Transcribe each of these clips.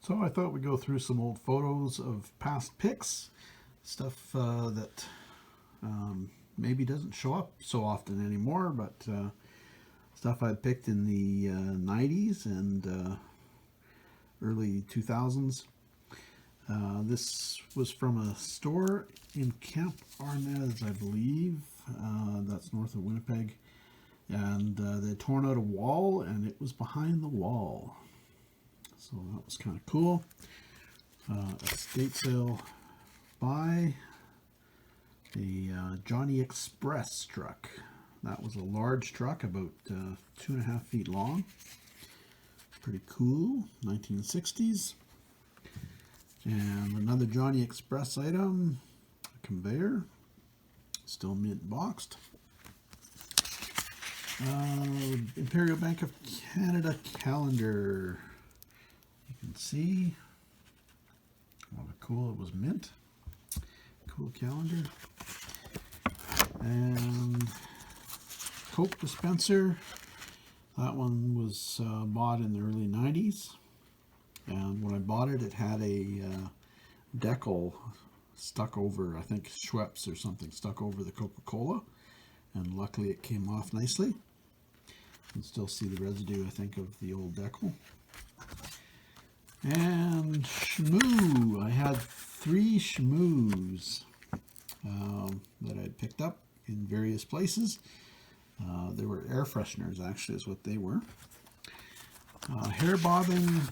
So I thought we'd go through some old photos of past pics, stuff that maybe doesn't show up so often anymore, but stuff I picked in the 90s and early 2000s. This was from a store in Camp Arnez, I believe. That's north of Winnipeg. And they had torn out a wall, and it was behind the wall. So that was kind of cool. Estate sale by the Johnny Express truck. That was a large truck, about 2.5 feet long. Pretty cool, 1960s. And another Johnny Express item, a conveyor, still mint boxed. Imperial Bank of Canada calendar. You can see what a cool, it was mint. Cool calendar. And Coke dispenser. That one was bought in the early 90s. And when I bought it, it had a decal stuck over, I think Schweppes or something, stuck over the Coca-Cola. And luckily it came off nicely. You can still see the residue, I think, of the old decal. And Shmoo. I had 3 Shmoos that I had picked up in various places. They were air fresheners, actually, is what they were. Hair bobbing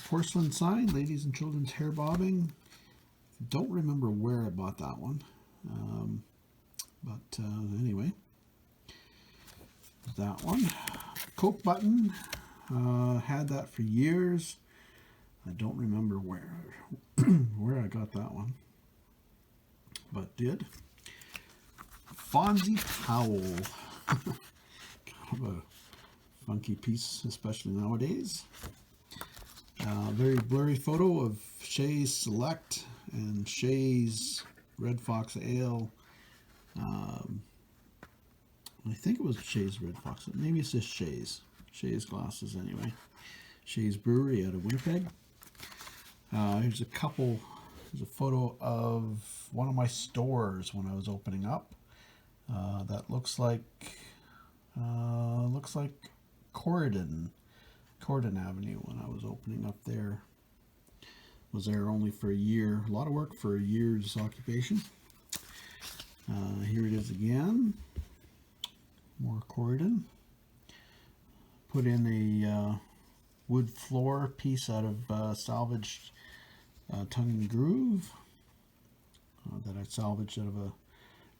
porcelain sign, ladies and children's hair bobbing. Don't remember where I bought that one. But anyway, that one. Coke button. Had that for years. I don't remember where I got that one, but did. Fonzie Towel. Kind of a funky piece, especially nowadays. Very blurry photo of Shays Select and Shays Red Fox Ale. I think it was Shays Red Fox. Maybe it's just Shays. Shays glasses anyway. Shays Brewery out of Winnipeg. Here's a photo of one of my stores when I was opening up. That looks like Corridon Avenue when I was opening up there. Was there only for a year. A lot of work for a year's occupation. Here it is again. More Corridon. Put in a wood floor piece out of salvaged tongue and groove that I salvaged out of a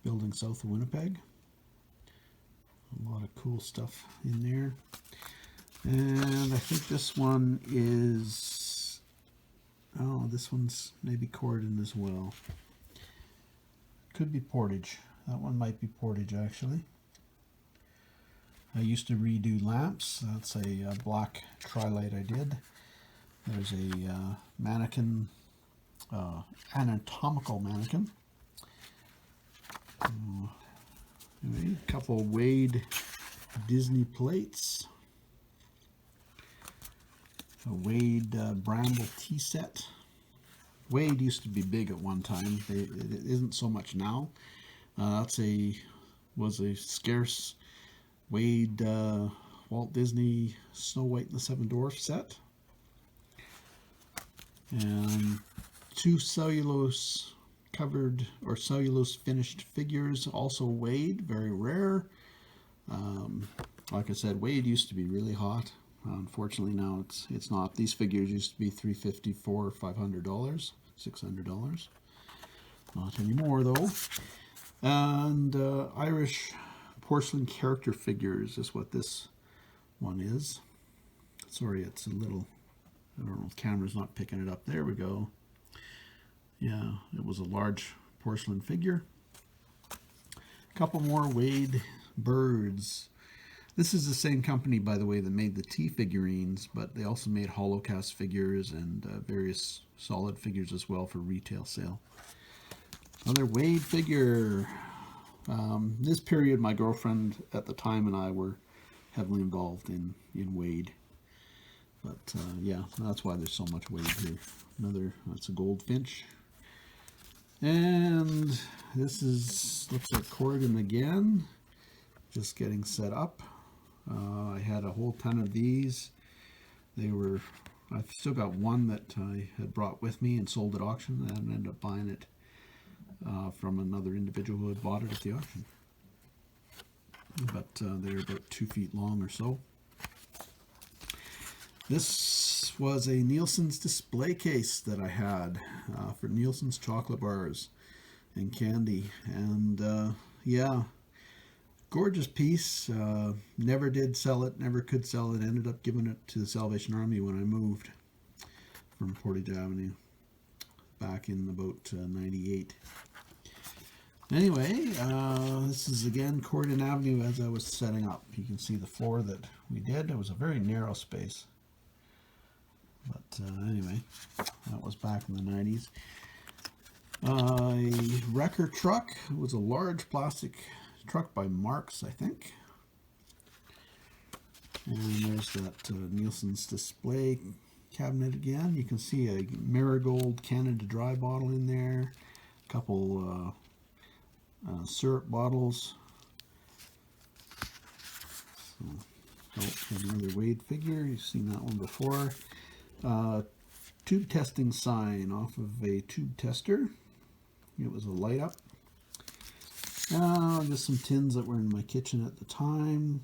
building south of Winnipeg. A lot of cool stuff in there. And I think this one is, this one's maybe Corridon as well. Could be Portage. That one might be Portage, actually. I used to redo lamps. That's a black Trilite I did. There's a mannequin, anatomical mannequin. Anyway, a couple of Wade Disney plates. A Wade Bramble tea set. Wade used to be big at one time. It isn't so much now. Was a scarce Wade Walt Disney Snow White and the Seven Dwarfs set. And 2 cellulose covered or cellulose finished figures, also Wade, very rare. Like I said, Wade used to be really hot. Unfortunately now it's not. These figures used to be $350, $400, $500, $600. Not anymore though. And Irish porcelain character figures is what this one is. Sorry, it's a little, I don't know, the camera's not picking it up. There we go. Yeah, it was a large porcelain figure. A couple more Wade birds. This is the same company, by the way, that made the tea figurines, but they also made hollow cast figures and various solid figures as well for retail sale. Another Wade figure. This period, my girlfriend at the time and I were heavily involved in Wade. But yeah, that's why there's so much weight here. That's a Goldfinch. And this looks like Corrigan again, just getting set up. I had a whole ton of these. I've still got one that I had brought with me and sold at auction, and ended up buying it from another individual who had bought it at the auction. But they're about 2 feet long or so. This was a Nielsen's display case that I had for Nielsen's chocolate bars and candy. And yeah, gorgeous piece. Never did sell it, never could sell it. Ended up giving it to the Salvation Army when I moved from Portage Avenue back in about 98. Anyway, this is again Corrigan Avenue as I was setting up. You can see the floor that we did. It was a very narrow space. But anyway, that was back in the 90s. A wrecker truck. It was a large plastic truck by Marks, I think. And there's that Nielsen's display cabinet again. You can see a Marigold Canada Dry bottle in there. A couple syrup bottles. So, another Wade figure. You've seen that one before. Tube testing sign off of a tube tester. It was a light up. Just some tins that were in my kitchen at the time.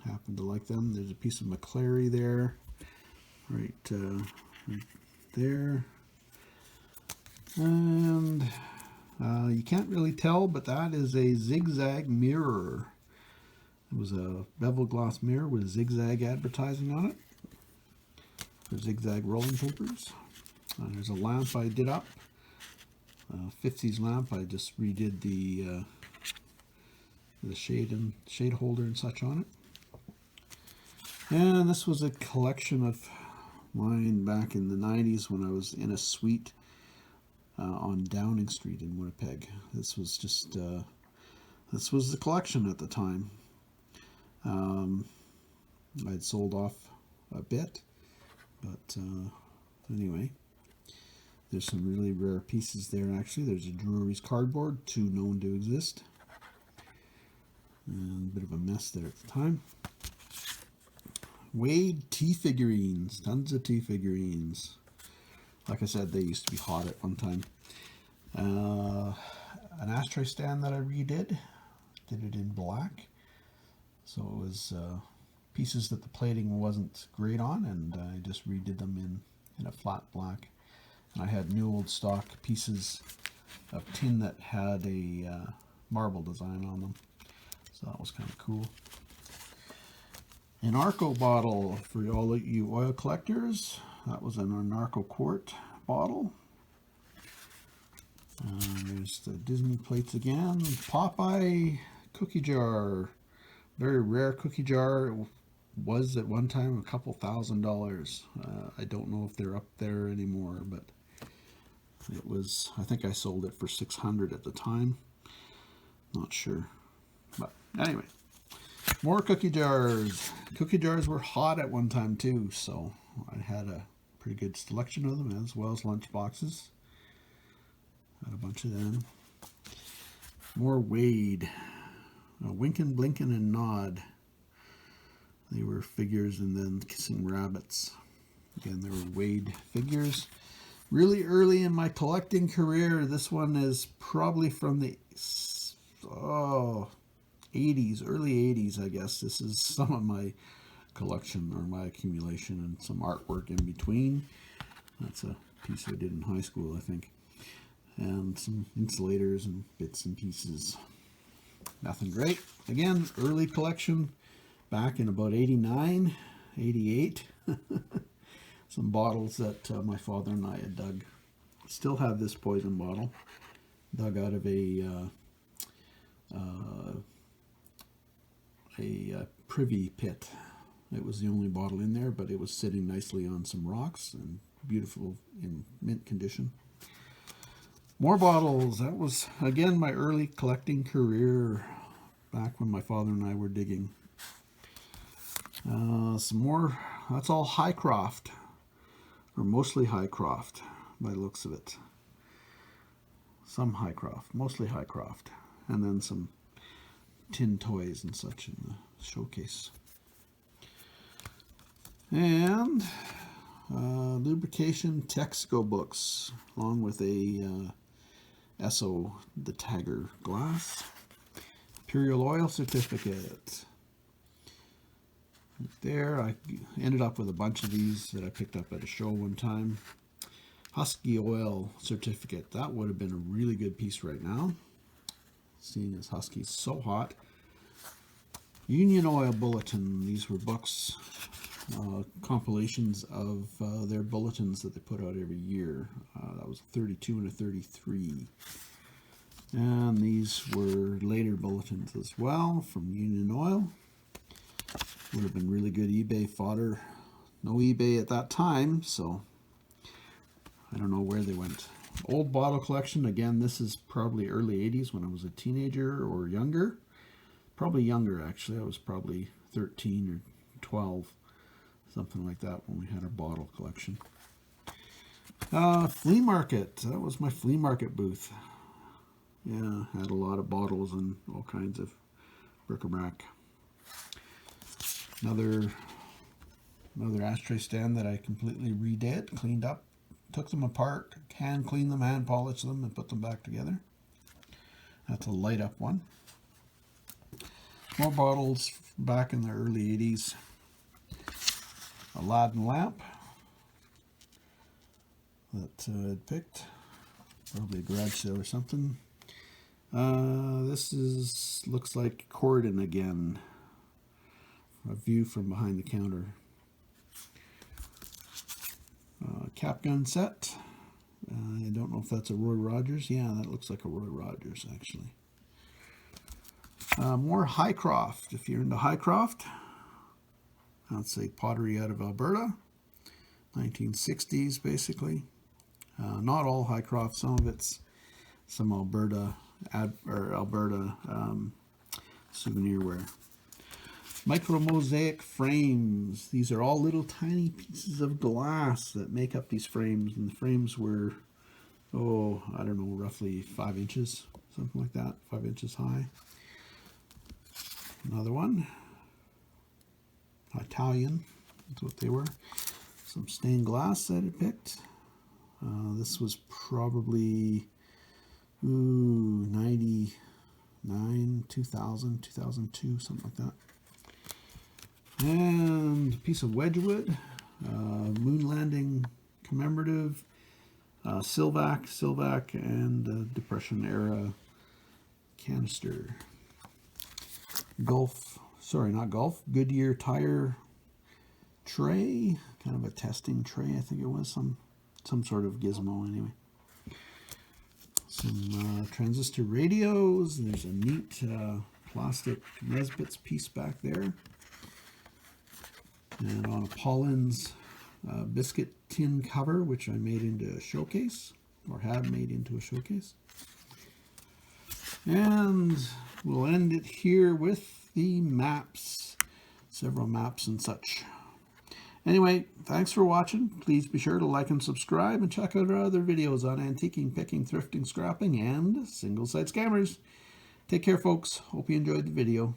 Happened to like them. There's a piece of McClary there. Right there. And you can't really tell, but that is a zigzag mirror. It was a bevel glass mirror with zigzag advertising on it. For zigzag rolling papers. There's a lamp I did up. 50s lamp. I just redid the shade holder and such on it. And this was a collection of mine back in the 90s when I was in a suite on Downing Street in Winnipeg. This was just this was the collection at the time. I'd sold off a bit, but anyway, there's some really rare pieces there. Actually, there's a Drury's cardboard, 2 known to exist, and a bit of a mess there at the time. Wade tea figurines, tons of tea figurines. Like I said, they used to be hot at one time. An ashtray stand that I redid, did it in black. So it was pieces that the plating wasn't great on, and I just redid them in a flat black. And I had new old stock pieces of tin that had a marble design on them. So that was kind of cool. An Arco bottle for all of you oil collectors. That was an Arco quart bottle. There's the Disney plates again. Popeye cookie jar. Very rare cookie jar. It was at one time a couple $1,000s. I don't know if they're up there anymore, but it was, I think I sold it for $600 at the time. Not sure. But anyway, more cookie jars. Cookie jars were hot at one time too, so I had a pretty good selection of them, as well as lunch boxes. Had a bunch of them. More Wade. Winkin', Blinkin', and Nod. They were figures, and then Kissing Rabbits. Again, they were Wade figures. Really early in my collecting career. This one is probably from the 80s, early 80s, I guess. This is some of my collection, or my accumulation, and some artwork in between. That's a piece I did in high school, I think. And some insulators and bits and pieces. Nothing great. Again, early collection back in about 89, 88. Some bottles that my father and I had dug. Still have this poison bottle. Dug out of a privy pit. It was the only bottle in there, but it was sitting nicely on some rocks and beautiful in mint condition. More bottles. That was, again, my early collecting career back when my father and I were digging. Some more That's all Highcroft, or mostly Highcroft by the looks of it. Some Highcroft, mostly Highcroft, and then some tin toys and such in the showcase. And lubrication Texaco books, along with a Esso the Tagger glass. Imperial oil certificate. There, I ended up with a bunch of these that I picked up at a show one time. Husky oil certificate. That would have been a really good piece right now, seeing as Husky's so hot. Union Oil Bulletin. These were books, compilations of their bulletins that they put out every year. That was a 32 and a 33. And these were later bulletins as well from Union Oil. Would have been really good eBay fodder. No eBay at that time, so I don't know where they went. Old bottle collection. Again, this is probably early 80s when I was a teenager or younger. Probably younger, actually. I was probably 13 or 12, something like that, when we had our bottle collection. Flea market. That was my flea market booth. Yeah, had a lot of bottles and all kinds of bric-a-brac. Another ashtray stand that I completely redid, cleaned up, took them apart, hand cleaned them, hand polished them, and put them back together. That's a light up one. More bottles back in the early 80s. Aladdin lamp that I'd picked, probably a garage sale or something. This looks like Corden again. A view from behind the counter. Cap gun set. I don't know if that's a Roy Rogers. Yeah, that looks like a Roy Rogers, actually. More Highcroft. If you're into Highcroft, that's a pottery out of Alberta. 1960s, basically. Not all Highcroft. Some of it's some Alberta souvenir wear. Micro mosaic frames. These are all little tiny pieces of glass that make up these frames, and the frames were, I don't know, roughly 5 inches, something like that, 5 inches high. Another one, Italian, that's what they were. Some stained glass that I picked. This was probably 99, 2000, 2002, something like that. And a piece of Wedgwood, moon landing commemorative, Silvac, and Depression era canister. Goodyear tire tray, kind of a testing tray, I think it was, some sort of gizmo anyway. Some transistor radios. There's a neat plastic Nesbitt's piece back there. And on a Paulin's biscuit tin cover, which I made into a showcase, or had made into a showcase. And we'll end it here with the maps, several maps and such. Anyway, thanks for watching. Please be sure to like and subscribe, and check out our other videos on antiquing, picking, thrifting, scrapping, and single-site scammers. Take care, folks. Hope you enjoyed the video.